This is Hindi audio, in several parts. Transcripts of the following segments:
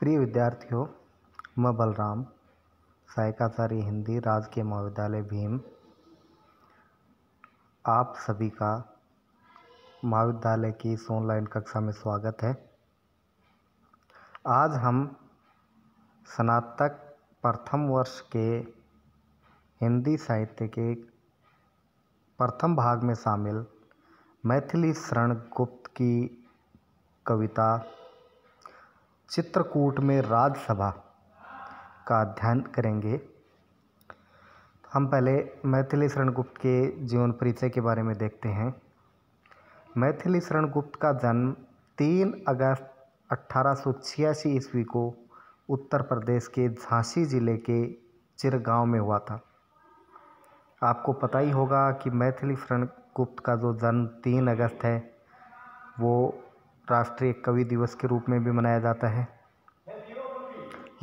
प्रिय विद्यार्थियों, मैं बलराम, सहायकाचार्य हिंदी, राजकीय महाविद्यालय भीम, आप सभी का महाविद्यालय की इस ऑनलाइन कक्षा में स्वागत है। आज हम स्नातक प्रथम वर्ष के हिंदी साहित्य के प्रथम भाग में शामिल मैथिली शरण गुप्त की कविता चित्रकूट में राजसभा का अध्ययन करेंगे। हम पहले मैथिली शरण गुप्त के जीवन परिचय के बारे में देखते हैं। मैथिली शरण गुप्त का जन्म 3 अगस्त 1886 ईस्वी को उत्तर प्रदेश के झांसी जिले के चिरगांव में हुआ था। आपको पता ही होगा कि मैथिली शरण गुप्त का जो जन्म 3 अगस्त है वो राष्ट्रीय कवि दिवस के रूप में भी मनाया जाता है।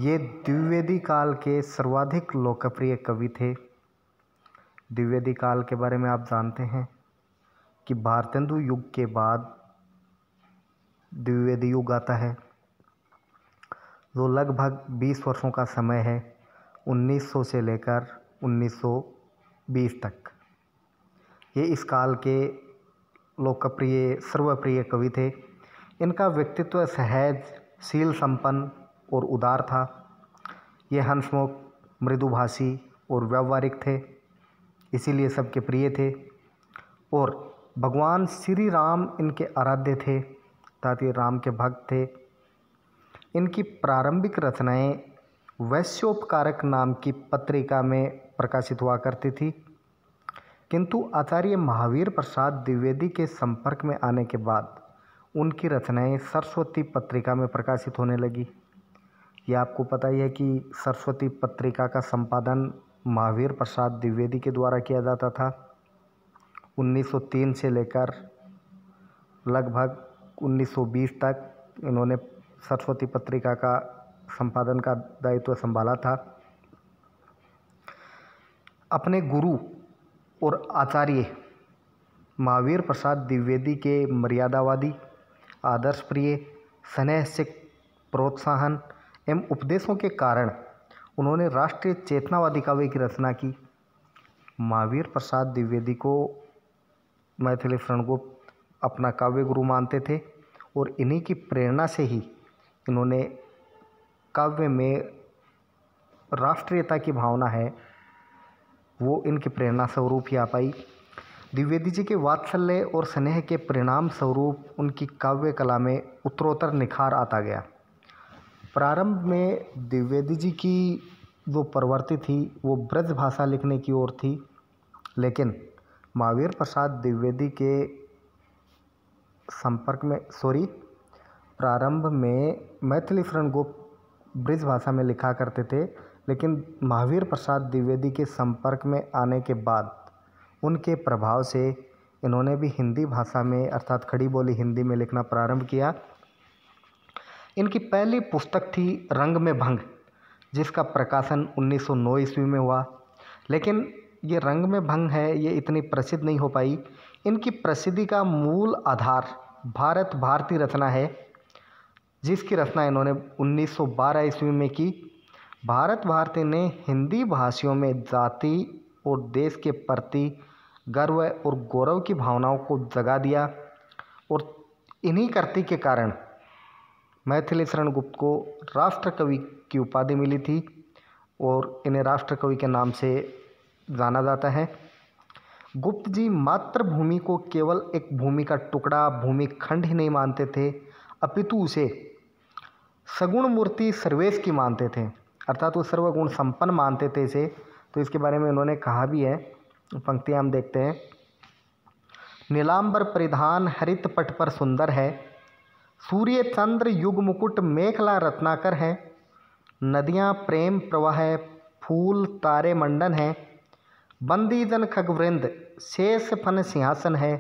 ये द्विवेदी काल के सर्वाधिक लोकप्रिय कवि थे। द्विवेदी काल के बारे में आप जानते हैं कि भारतेंदु युग के बाद द्विवेदी युग आता है, जो लगभग 20 वर्षों का समय है, 1900 से लेकर 1920 तक। ये इस काल के लोकप्रिय सर्वप्रिय कवि थे। इनका व्यक्तित्व सहज, शील संपन्न और उदार था। ये हंसमुख, मृदुभाषी और व्यावहारिक थे, इसीलिए सबके प्रिय थे। और भगवान श्री राम इनके आराध्य थे, अर्थात ये राम के भक्त थे। इनकी प्रारंभिक रचनाएं वैश्योपकारक नाम की पत्रिका में प्रकाशित हुआ करती थी, किंतु आचार्य महावीर प्रसाद द्विवेदी के संपर्क में आने के बाद उनकी रचनाएं सरस्वती पत्रिका में प्रकाशित होने लगी। यह आपको पता ही है कि सरस्वती पत्रिका का संपादन महावीर प्रसाद द्विवेदी के द्वारा किया जाता था। 1903 से लेकर लगभग 1920 तक इन्होंने सरस्वती पत्रिका का संपादन का दायित्व संभाला था। अपने गुरु और आचार्य महावीर प्रसाद द्विवेदी के मर्यादावादी, आदर्श प्रिय, स्नेह से प्रोत्साहन एवं उपदेशों के कारण उन्होंने राष्ट्रीय चेतनावादी काव्य की रचना की। महावीर प्रसाद द्विवेदी को मैथिली शरण गुप्त अपना काव्य गुरु मानते थे और इन्हीं की प्रेरणा से ही इन्होंने काव्य में राष्ट्रीयता की भावना है वो इनकी प्रेरणा स्वरूप ही आ पाई। द्विवेदी जी के वात्सल्य और स्नेह के परिणाम स्वरूप उनकी काव्य कला में उत्तरोत्तर निखार आता गया। प्रारंभ में द्विवेदी जी की जो प्रवृत्ति थी वो ब्रज भाषा लिखने की ओर थी, लेकिन महावीर प्रसाद द्विवेदी के संपर्क में प्रारंभ में मैथिली शरण गुप्त ब्रज भाषा में लिखा करते थे, लेकिन महावीर प्रसाद द्विवेदी के संपर्क में आने के बाद उनके प्रभाव से इन्होंने भी हिंदी भाषा में अर्थात खड़ी बोली हिंदी में लिखना प्रारंभ किया। इनकी पहली पुस्तक थी रंग में भंग, जिसका प्रकाशन 1909 ईस्वी में हुआ, लेकिन ये रंग में भंग है ये इतनी प्रसिद्ध नहीं हो पाई। इनकी प्रसिद्धि का मूल आधार भारत भारती रचना है, जिसकी रचना इन्होंने 1912 ईस्वी में की। भारत भारती ने हिंदी भाषियों में जाति और देश के प्रति गर्व और गौरव की भावनाओं को जगा दिया, और इन्हीं कृति के कारण मैथिली शरण गुप्त को राष्ट्रकवि की उपाधि मिली थी और इन्हें राष्ट्रकवि के नाम से जाना जाता है। गुप्त जी मातृभूमि को केवल एक भूमि का टुकड़ा, भूमि खंड ही नहीं मानते थे, अपितु उसे सगुण मूर्ति सर्वेश की मानते थे, अर्थात वो सर्वगुण संपन्न मानते थे इसे। तो इसके बारे में उन्होंने कहा भी है, पंक्तियाँ हम देखते हैं। नीलांबर परिधान हरित पट पर सुंदर है, सूर्य चंद्र युग मुकुट मेखला रत्नाकर है, नदियाँ प्रेम प्रवाह है, फूल तारे मंडन है, बंदी जन खगवृंद शेष फन सिंहासन है,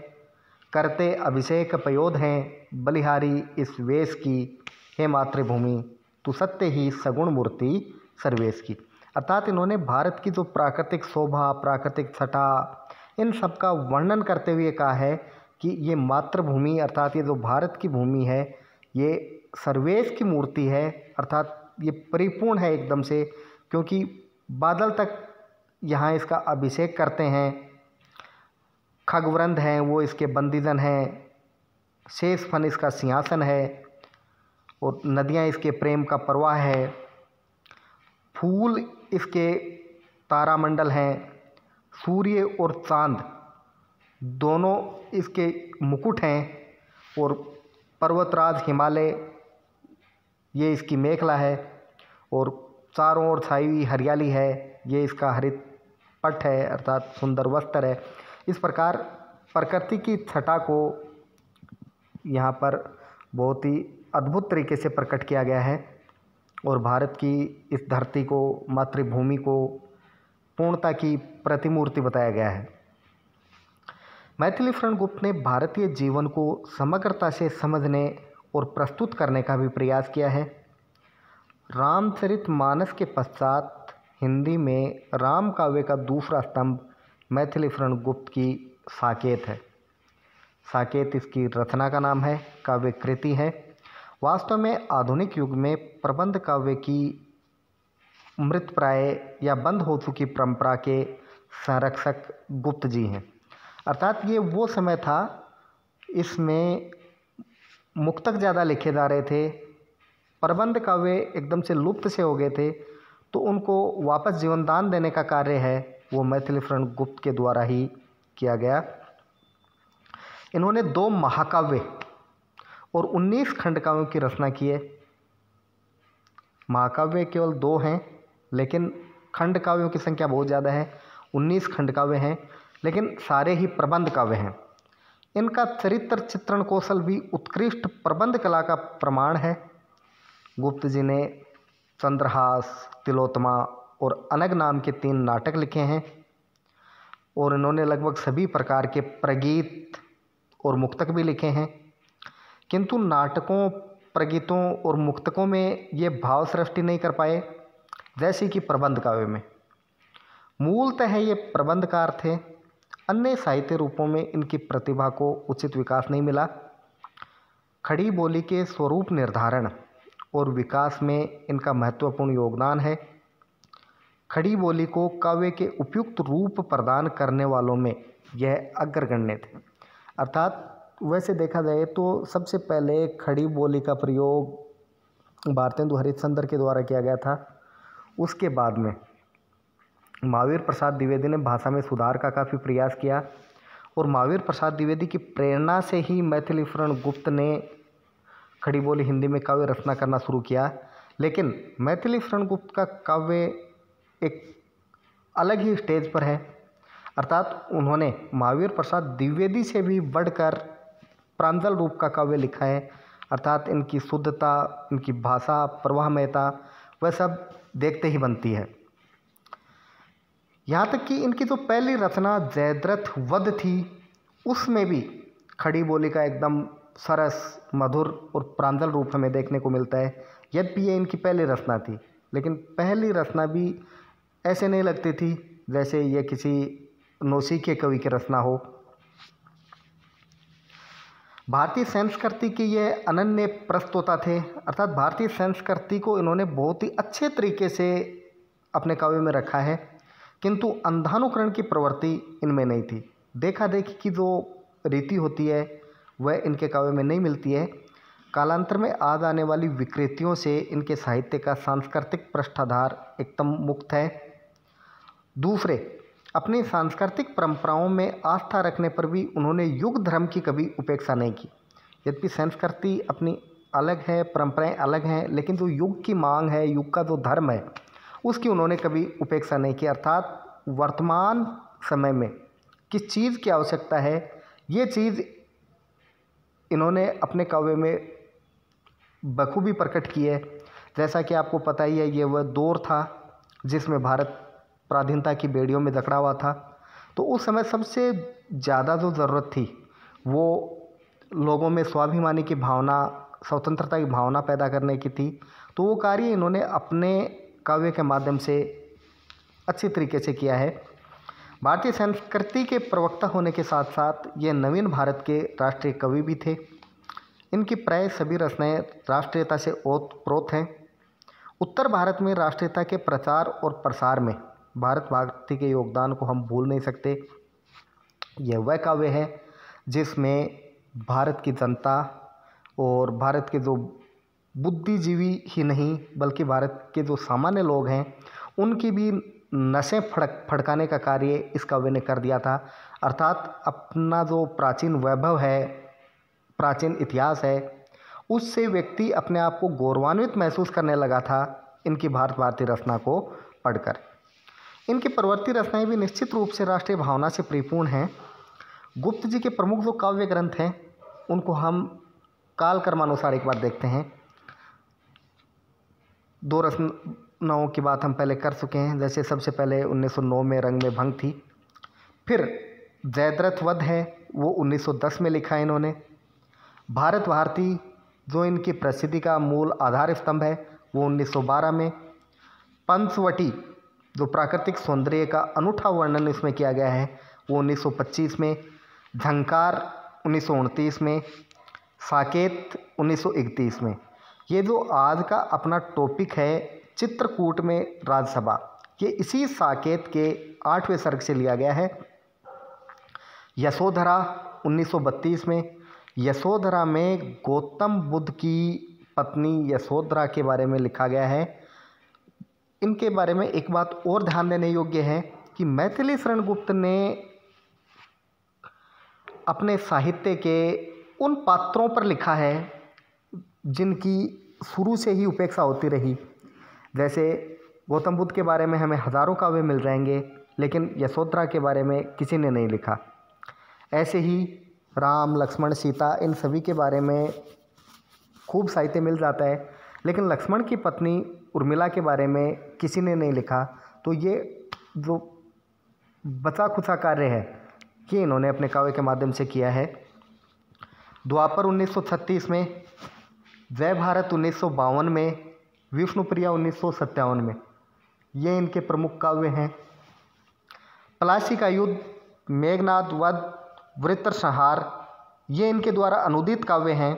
करते अभिषेक पयोध हैं, बलिहारी इस वेश की, हे मातृभूमि तू सत्य ही सगुण मूर्ति सर्वेश की। अर्थात इन्होंने भारत की जो प्राकृतिक शोभा, प्राकृतिक छटा, इन सब का वर्णन करते हुए कहा है कि ये मातृभूमि अर्थात ये जो भारत की भूमि है ये सर्वेश की मूर्ति है, अर्थात ये परिपूर्ण है एकदम से, क्योंकि बादल तक यहाँ इसका अभिषेक करते हैं। खगवृंद हैं वो इसके बंदीजन हैं, शेष फन इसका सिंहासन है और नदियाँ इसके प्रेम का प्रवाह है। फूल इसके तारामंडल हैं, सूर्य और चांद दोनों इसके मुकुट हैं और पर्वतराज हिमालय ये इसकी मेखला है और चारों ओर छाई हुई हरियाली है, ये इसका हरित पट है अर्थात सुंदर वस्त्र है। इस प्रकार प्रकृति की छटा को यहाँ पर बहुत ही अद्भुत तरीके से प्रकट किया गया है और भारत की इस धरती को, मातृभूमि को पूर्णता की प्रतिमूर्ति बताया गया है। मैथिलीशरण गुप्त ने भारतीय जीवन को समग्रता से समझने और प्रस्तुत करने का भी प्रयास किया है। रामचरितमानस के पश्चात हिंदी में राम काव्य का दूसरा स्तंभ मैथिलीशरण गुप्त की साकेत है। साकेत इसकी रचना का नाम है, काव्य कृति है। वास्तव में आधुनिक युग में प्रबंध काव्य की मृतप्राय या बंद हो चुकी परंपरा के संरक्षक गुप्त जी हैं। अर्थात ये वो समय था, इसमें मुक्तक ज़्यादा लिखे जा रहे थे, प्रबंध काव्य एकदम से लुप्त से हो गए थे, तो उनको वापस जीवनदान देने का कार्य है वो मैथिलीशरण गुप्त के द्वारा ही किया गया। इन्होंने 2 महाकाव्य और 19 खंडकाव्यों की रचना की है। महाकाव्य केवल 2 हैं, लेकिन खंडकाव्यों की संख्या बहुत ज़्यादा है, 19 खंडकाव्य हैं, लेकिन सारे ही प्रबंध काव्य हैं। इनका चरित्र चित्रण कौशल भी उत्कृष्ट प्रबंध कला का प्रमाण है। गुप्त जी ने चंद्रहास, तिलोत्तमा और अनग नाम के 3 नाटक लिखे हैं और इन्होंने लगभग सभी प्रकार के प्रगीत और मुक्तक भी लिखे हैं। किंतु नाटकों, प्रगीतों और मुक्तकों में ये भाव सृष्टि नहीं कर पाए जैसे कि प्रबंध काव्य में। मूलतः ये प्रबंधकार थे, अन्य साहित्य रूपों में इनकी प्रतिभा को उचित विकास नहीं मिला। खड़ी बोली के स्वरूप निर्धारण और विकास में इनका महत्वपूर्ण योगदान है। खड़ी बोली को काव्य के उपयुक्त रूप प्रदान करने वालों में यह अग्रगण्य थे। अर्थात वैसे देखा जाए तो सबसे पहले खड़ी बोली का प्रयोग भारतेंदु हरिश्चंद्र के द्वारा किया गया था। उसके बाद में महावीर प्रसाद द्विवेदी ने भाषा में सुधार का काफ़ी प्रयास किया और महावीर प्रसाद द्विवेदी की प्रेरणा से ही मैथिलीशरण गुप्त ने खड़ी बोली हिंदी में काव्य रचना करना शुरू किया। लेकिन मैथिलीशरण गुप्त का काव्य एक अलग ही स्टेज पर है, अर्थात उन्होंने महावीर प्रसाद द्विवेदी से भी बढ़कर प्रांजल रूप का काव्य लिखा है। अर्थात इनकी शुद्धता, इनकी भाषा प्रवाहमयता वह सब देखते ही बनती है। यहाँ तक कि इनकी जो पहली रचना जयद्रथ वध थी, उसमें भी खड़ी बोली का एकदम सरस, मधुर और प्रांजल रूप हमें देखने को मिलता है। यद्यपि ये इनकी पहली रचना थी, लेकिन पहली रचना भी ऐसे नहीं लगती थी जैसे ये किसी नौसिखिए कवि की रचना हो। भारतीय संस्कृति की ये अनन्य प्रस्तोता थे, अर्थात भारतीय संस्कृति को इन्होंने बहुत ही अच्छे तरीके से अपने काव्य में रखा है, किंतु अंधानुकरण की प्रवृत्ति इनमें नहीं थी। देखा देखी की जो रीति होती है वह इनके काव्य में नहीं मिलती है। कालांतर में आ जाने वाली विकृतियों से इनके साहित्य का सांस्कृतिक पृष्ठाधार एकदम मुक्त है। दूसरे, अपनी सांस्कृतिक परंपराओं में आस्था रखने पर भी उन्होंने युग धर्म की कभी उपेक्षा नहीं की। यद्यपि संस्कृति अपनी अलग है, परंपराएं अलग हैं, लेकिन जो युग की मांग है, युग का जो धर्म है, उसकी उन्होंने कभी उपेक्षा नहीं की। अर्थात वर्तमान समय में किस चीज़ की आवश्यकता है, ये चीज़ इन्होंने अपने काव्य में बखूबी प्रकट की है। जैसा कि आपको पता ही है, ये वह दौर था जिसमें भारत पराधीनता की बेड़ियों में जकड़ा हुआ था। तो उस समय सबसे ज़्यादा जो ज़रूरत थी वो लोगों में स्वाभिमानी की भावना, स्वतंत्रता की भावना पैदा करने की थी। तो वो कार्य इन्होंने अपने काव्य के माध्यम से अच्छी तरीके से किया है। भारतीय संस्कृति के प्रवक्ता होने के साथ साथ ये नवीन भारत के राष्ट्रीय कवि भी थे। इनकी प्राय सभी रचनाएं राष्ट्रीयता से ओतप्रोत हैं। उत्तर भारत में राष्ट्रीयता के प्रचार और प्रसार में भारत भारती के योगदान को हम भूल नहीं सकते। यह वह काव्य है जिसमें भारत की जनता और भारत के जो बुद्धिजीवी ही नहीं बल्कि भारत के जो सामान्य लोग हैं उनकी भी नसें फड़काने का कार्य इस काव्य ने कर दिया था। अर्थात अपना जो प्राचीन वैभव है, प्राचीन इतिहास है, उससे व्यक्ति अपने आप को गौरवान्वित महसूस करने लगा था इनकी भारत भारती रचना को पढ़कर। इनकी प्रवर्ती रचनाएं भी निश्चित रूप से राष्ट्रीय भावना से परिपूर्ण हैं। गुप्त जी के प्रमुख जो काव्य ग्रंथ हैं उनको हम कालक्रमानुसार एक बार देखते हैं। 2 रचनाओं की बात हम पहले कर चुके हैं, जैसे सबसे पहले 1909 में रंग में भंग थी। फिर जयद्रथ वध है, वो 1910 में लिखा है इन्होंने। भारत भारती जो इनकी प्रसिद्धि का मूल आधार स्तंभ है वो 1912 में। पंचवटी जो प्राकृतिक सौंदर्य का अनूठा वर्णन इसमें किया गया है वो 1925 में। झंकार 1929 में। साकेत 1931 में। ये जो आज का अपना टॉपिक है चित्रकूट में राजसभा, ये इसी साकेत के 8वें सर्ग से लिया गया है। यशोधरा 1932 में। यशोधरा में गौतम बुद्ध की पत्नी यशोधरा के बारे में लिखा गया है। इनके बारे में एक बात और ध्यान देने योग्य है कि मैथिली शरण गुप्त ने अपने साहित्य के उन पात्रों पर लिखा है जिनकी शुरू से ही उपेक्षा होती रही। जैसे गौतम बुद्ध के बारे में हमें हज़ारों काव्य मिल जाएंगे, लेकिन यशोधरा के बारे में किसी ने नहीं लिखा। ऐसे ही राम, लक्ष्मण, सीता, इन सभी के बारे में खूब साहित्य मिल जाता है, लेकिन लक्ष्मण की पत्नी उर्मिला के बारे में किसी ने नहीं लिखा। तो ये जो बचा खुचा कार्य है कि इन्होंने अपने काव्य के माध्यम से किया है। द्वापर 1936 में। जय भारत 1952 में। विष्णुप्रिया 1957 में। ये इनके प्रमुख काव्य हैं। प्लासी का युद्ध, मेघनाद वध, वृत्रसंहार, ये इनके द्वारा अनुदित काव्य हैं।